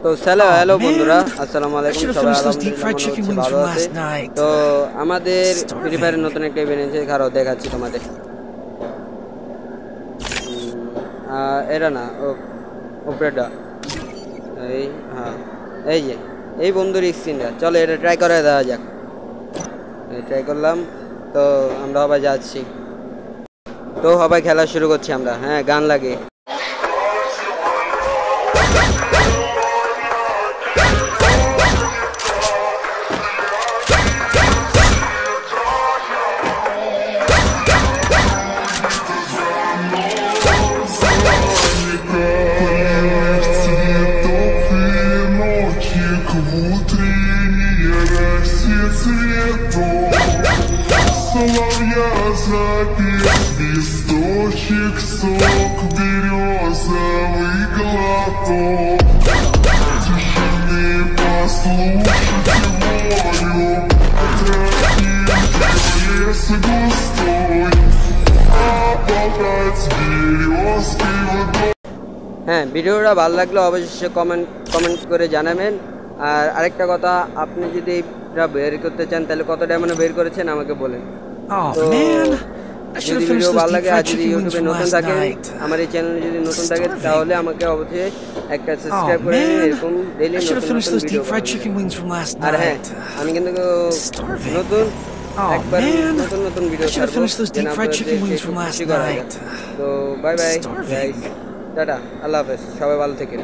তো হ্যালো বন্ধুরা, আসসালামু আলাইকুম। সবাই আলহামদুলিল্লাহ ভালো আছে। তো আমাদের ফ্রি ফায়ারের নতুন একটা ইভেন্ট এসেছে, খারাপ দেখাচ্ছি তোমাদের। এটা না ওপরেটা, এই হ্যাঁ এই যে এই বন্ধুর স্ক্রিনটা, চলো এটা ট্রাই করে দেওয়া যাক। ট্রাই করলাম, তো আমরা সবাই যাচ্ছি। তো সবাই খেলা শুরু করছি আমরা। হ্যাঁ, গান লাগে। Соловья запев, листочек, сок, березовый глоток. Тишины послушайте волю, тропинки в лес густой, а болтать березкой вдоль. হ্যাঁ, ভিডিওটা ভালো লাগলে অবশ্যই কমেন্ট করে জানাবেন। আর আরেকটা কথা, আপনি যদি এটা বের করতে চান তাহলে কত ডায়মন্ড বের করেছেন আমাকে বলেন। যদি ভিডিও ভালো লাগে আর যদি ইউটিউবে নতুন থাকে, আমার এই চ্যানেলে যদি নতুন থাকে, তাহলে আমাকে অবশ্যই একটা সাবস্ক্রাইব করে নিন। এরকম ডেইলি নতুন ভিডিও। আর হ্যাঁ, আমি কিন্তু নতুন একবার নতুন ভিডিও ছাড়বো, যেন আপনাদের খুশি করা যায়। তো বাই বাই গাইস, টাটা, আল্লাহ হাফেজ, সবাই ভালো থেকে।